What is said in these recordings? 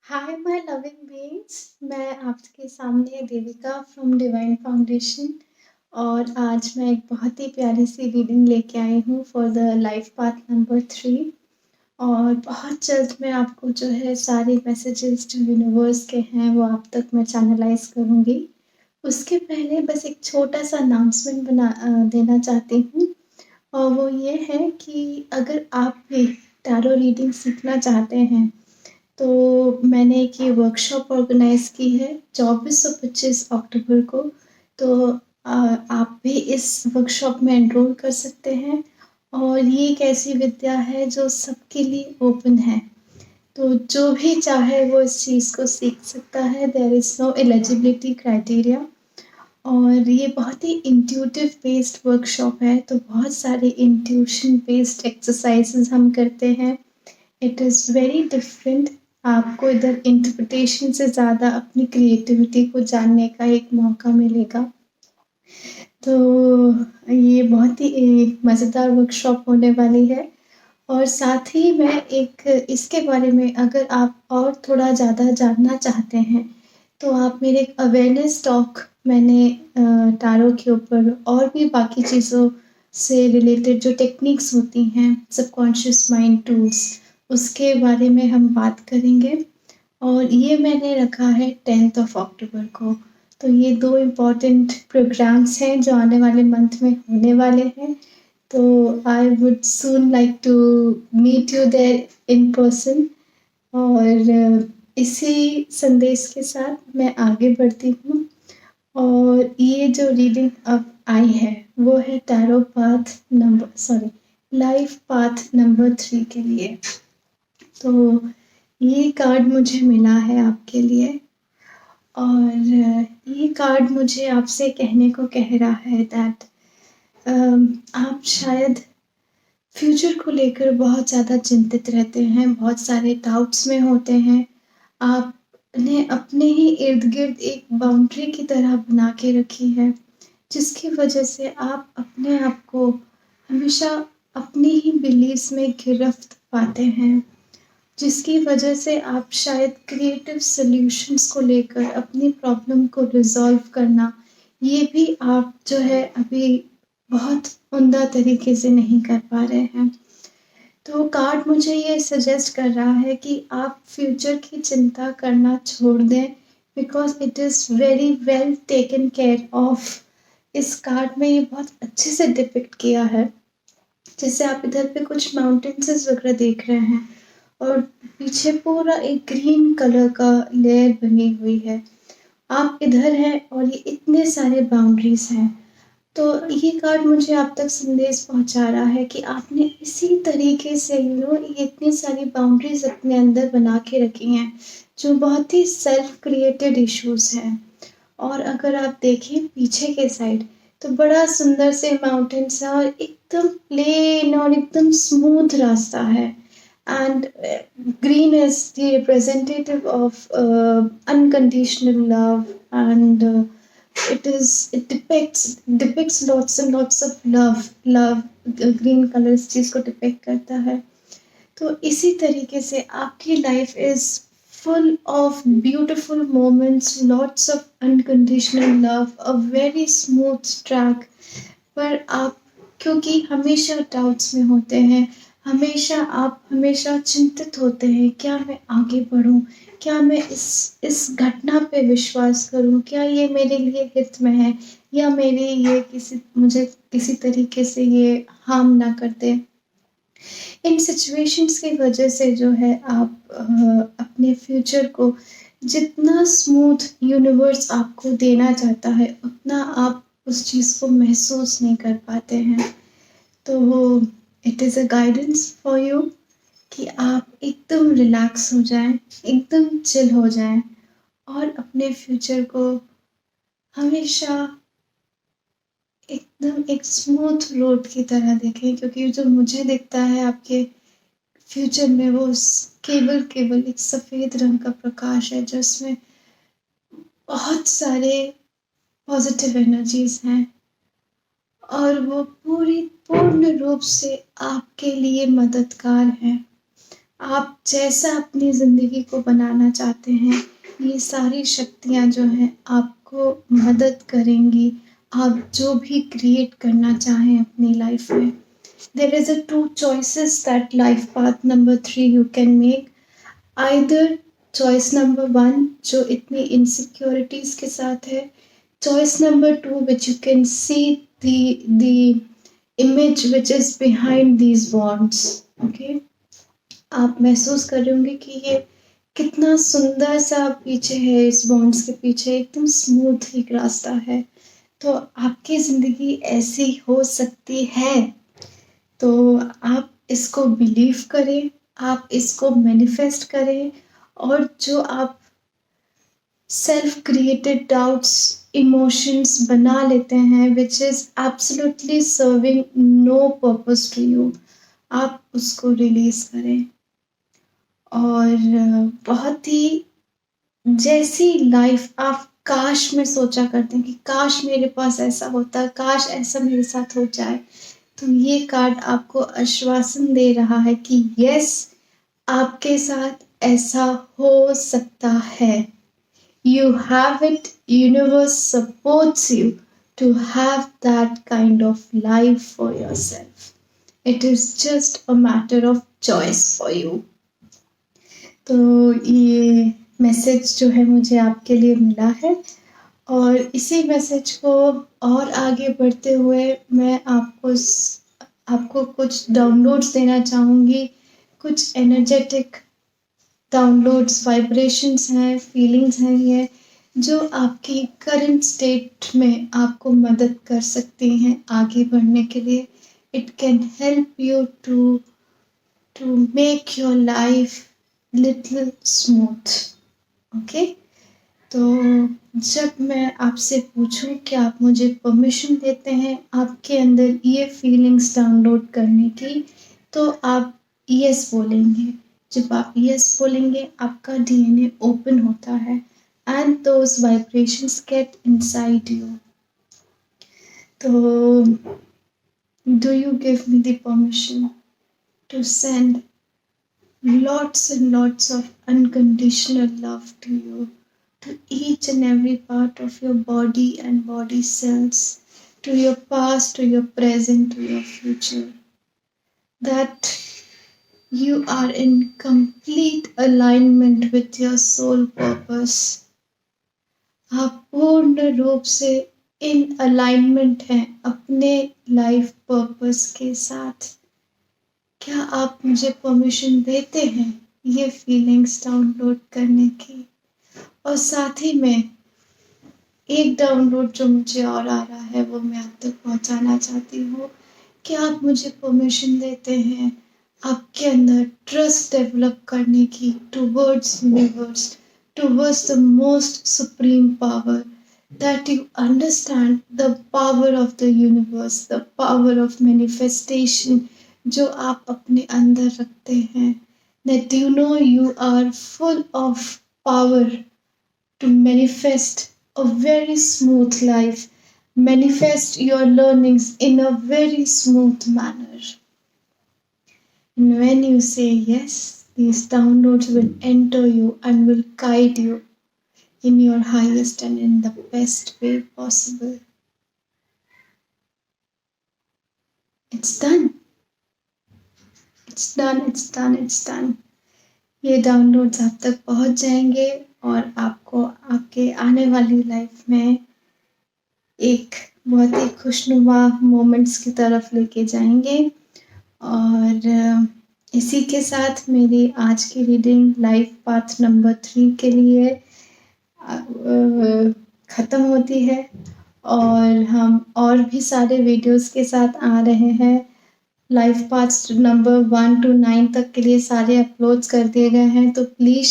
Hi my loving beings. मैं आपके सामने देविका फ्रॉम डिवाइन फाउंडेशन और आज मैं एक बहुत ही प्यारी सी रीडिंग लेके आई हूँ for the life path number 3। और बहुत जल्द मैं आपको जो है सारे मैसेजेस जो यूनिवर्स के हैं वो आप तक मैं चैनलाइज करूँगी। उसके पहले बस एक छोटा सा अनाउंसमेंट देना चाहती हूँ। और वो ये है कि अगर आप भी टैरो रीडिंग सीखना चाहते हैं तो मैंने एक ये वर्कशॉप ऑर्गेनाइज की है 24 और 25 अक्टूबर को। तो आप भी इस वर्कशॉप में एनरोल कर सकते हैं। और ये एक ऐसी विद्या है जो सबके लिए ओपन है, तो जो भी चाहे वो इस चीज़ को सीख सकता है। There is no eligibility criteria. और ये बहुत ही इंट्यूटिव बेस्ड वर्कशॉप है, तो बहुत सारे इंट्यूशन बेस्ड एक्सरसाइजेस हम करते हैं। It is very different. आपको इधर इंटरप्रिटेशन से ज़्यादा अपनी क्रिएटिविटी को जानने का एक मौका मिलेगा। तो ये बहुत ही मज़ेदार वर्कशॉप होने वाली है। और साथ ही मैं एक इसके बारे में अगर आप और थोड़ा ज़्यादा जानना चाहते हैं तो आप मेरे एक अवेयरनेस टॉक मैंने टारो के ऊपर और भी बाकी चीज़ों से रिलेटेड जो टेक्निक्स होती हैं सबकॉन्शियस माइंड टूल्स, उसके बारे में हम बात करेंगे। और ये मैंने रखा है 10 अक्टूबर को। तो ये दो इम्पॉर्टेंट प्रोग्राम्स हैं जो आने वाले मंथ में होने वाले हैं। तो I would soon like to meet you there in person. और इसी संदेश के साथ मैं आगे बढ़ती हूँ। और ये जो रीडिंग अब आई है वो है tarot path number sorry life path number 3 के लिए। तो ये कार्ड मुझे मिला है आपके लिए। और ये कार्ड मुझे आपसे कहने को कह रहा है दैट आप शायद फ्यूचर को लेकर बहुत ज़्यादा चिंतित रहते हैं, बहुत सारे डाउट्स में होते हैं। आपने अपने ही इर्द गिर्द एक बाउंड्री की तरह बना के रखी है, जिसकी वजह से आप अपने आप को हमेशा अपनी ही बिलीव्स में गिरफ्त पाते हैं, जिसकी वजह से आप शायद क्रिएटिव सॉल्यूशंस को लेकर अपनी प्रॉब्लम को रिजॉल्व करना, ये भी आप जो है अभी बहुत उम्दा तरीके से नहीं कर पा रहे हैं। तो कार्ड मुझे ये सजेस्ट कर रहा है कि आप फ्यूचर की चिंता करना छोड़ दें, because it is very well taken care of. इस कार्ड में ये बहुत अच्छे से डिपिक्ट किया है। जैसे आप इधर पे कुछ माउंटेन्स वगैरह देख रहे हैं और पीछे पूरा एक ग्रीन कलर का लेयर बनी हुई है। आप इधर हैं और ये इतने सारे बाउंड्रीज हैं। तो ये कार्ड मुझे आप तक संदेश पहुंचा रहा है कि आपने इसी तरीके से ये इतनी सारी बाउंड्रीज अपने अंदर बना के रखी हैं जो बहुत ही सेल्फ क्रिएटेड इश्यूज हैं। और अगर आप देखें पीछे के साइड तो बड़ा सुंदर से माउंटेन्स है और एकदम प्लेन और एकदम स्मूथ रास्ता है। And green is the representative of unconditional love and it depicts lots and lots of love। Green colour इस चीज को डिपेक्ट करता है। तो इसी तरीके से आपकी life is full of beautiful moments, lots of unconditional love, a very smooth track। पर आप क्योंकि हमेशा डाउट्स में होते हैं, आप हमेशा चिंतित होते हैं, क्या मैं आगे बढ़ूं, क्या मैं इस घटना पे विश्वास करूं, क्या ये मेरे लिए हित में है या मेरे ये मुझे किसी तरीके से ये हार्म ना करते। इन सिचुएशंस की वजह से जो है आप अपने फ्यूचर को जितना स्मूथ यूनिवर्स आपको देना चाहता है उतना आप उस चीज़ को महसूस नहीं कर पाते हैं। तो it is a guidance for you कि आप एकदम रिलैक्स हो जाएं, एकदम चिल हो जाएं और अपने फ्यूचर को हमेशा एकदम एक स्मूथ रोड की तरह देखें, क्योंकि जो मुझे दिखता है आपके फ्यूचर में वो केवल केवल एक सफ़ेद रंग का प्रकाश है जिसमें बहुत सारे पॉजिटिव एनर्जीज हैं और वो पूर्ण रूप से आपके लिए मददगार हैं, आप जैसा अपनी ज़िंदगी को बनाना चाहते हैं, ये सारी शक्तियाँ जो हैं आपको मदद करेंगी, आप जो भी क्रिएट करना चाहें अपनी लाइफ में। There is a two choices that life path number 3 you can make. Either choice number 1 जो इतनी insecurities के साथ है, choice number 2 which you can see the image which is behind these bonds. Okay, आप महसूस कर रहे होंगे कि ये कितना सुंदर सा पीछे है, इस बॉन्ड्स के पीछे एकदम स्मूथ एक रास्ता है। तो आपकी ज़िंदगी ऐसी हो सकती है। तो आप इसको बिलीव करें, आप इसको मैनिफेस्ट करें, और जो आप सेल्फ क्रिएटेड डाउट्स इमोशंस बना लेते हैं which is absolutely serving no purpose to you, आप उसको रिलीज करें। और बहुत ही जैसी लाइफ आप काश में सोचा करते हैं कि काश मेरे पास ऐसा होता, काश ऐसा मेरे साथ हो जाए, तो ये कार्ड आपको आश्वासन दे रहा है कि यस, आपके साथ ऐसा हो सकता है। You have it, universe supports you to have that kind of life for yourself. It is just a matter of choice for you. तो ये मैसेज जो है मुझे आपके लिए मिला है, और इसी मैसेज को और आगे बढ़ते हुए मैं आपको कुछ डाउनलोड्स देना चाहूँगी, कुछ एनर्जेटिक डाउनलोड्स, वाइब्रेशंस हैं, फीलिंग्स हैं ये, जो आपकी करंट स्टेट में आपको मदद कर सकती हैं आगे बढ़ने के लिए। It can help you to make your life little smooth. Okay, तो जब मैं आपसे पूछूं कि आप मुझे परमिशन देते हैं आपके अंदर ये फीलिंग्स डाउनलोड करने की, तो आप यस बोलेंगे। जब आप यस बोलेंगे, आपका डीएनए ओपन होता है and those vibrations get inside you. तो do you give me the permission to send lots and lots of unconditional love to you, to each and every part of your body and body cells, to your past, to your present, to your future, that you are in complete alignment with your soul purpose. आप पूर्ण रूप से in alignment हैं अपने life purpose के साथ। क्या आप मुझे परमिशन देते हैं ये फीलिंग्स डाउनलोड करने की? और साथ ही में एक डाउनलोड जो मुझे और आ रहा है वो मैं आप तक पहुंचाना चाहती हूँ कि आप मुझे परमिशन देते हैं आपके अंदर ट्रस्ट डेवलप करने की towards universe, towards the most supreme power, that you understand the power of the universe, the power of manifestation जो आप अपने अंदर रखते हैं, that you know you are full of power to manifest a very smooth life, manifest your learnings in a very smooth manner. And when you say yes, these downloads will enter you and will guide you in your highest and in the best way possible. It's done. It's done, it's done, it's done. ये downloads आप तक पहुंच जाएंगे और आपको आपके आने वाली लाइफ में एक बहुत ही खुशनुमा मोमेंट्स की तरफ लेके जाएंगे। और इसी के साथ मेरी आज की रीडिंग लाइफ पाथ नंबर 3 के लिए ख़त्म होती है, और हम और भी सारे वीडियोस के साथ आ रहे हैं। लाइफ पाथ नंबर 1 to 9 तक के लिए सारे अपलोड्स कर दिए गए हैं, तो please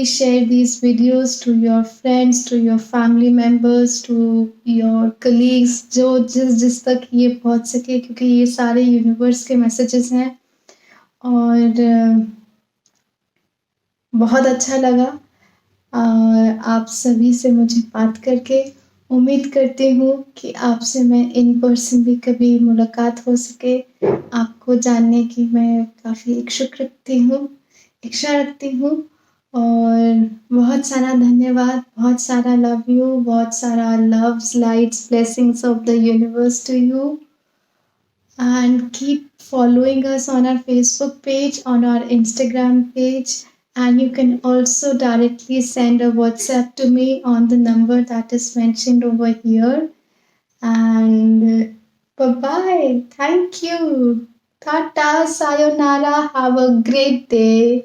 share these videos to your friends, to your family members, to your colleagues, जो जिस तक ये पहुंच सके, क्योंकि ये सारे यूनिवर्स के मैसेजेस हैं। और बहुत अच्छा लगा आप सभी से मुझे बात करके, उम्मीद करती हूँ कि आपसे मैं इन पर्सन भी कभी मुलाकात हो सके। आपको जानने की मैं काफ़ी इच्छा रखती हूँ और बहुत सारा धन्यवाद, बहुत सारा लव यू, बहुत सारा loves, lights, blessings of the universe to you. And keep following us on our Facebook page, on our Instagram page, and you can also directly send a WhatsApp to me on the number that is mentioned over here. And bye bye. Thank you. Tata, sayonara. Have a great day.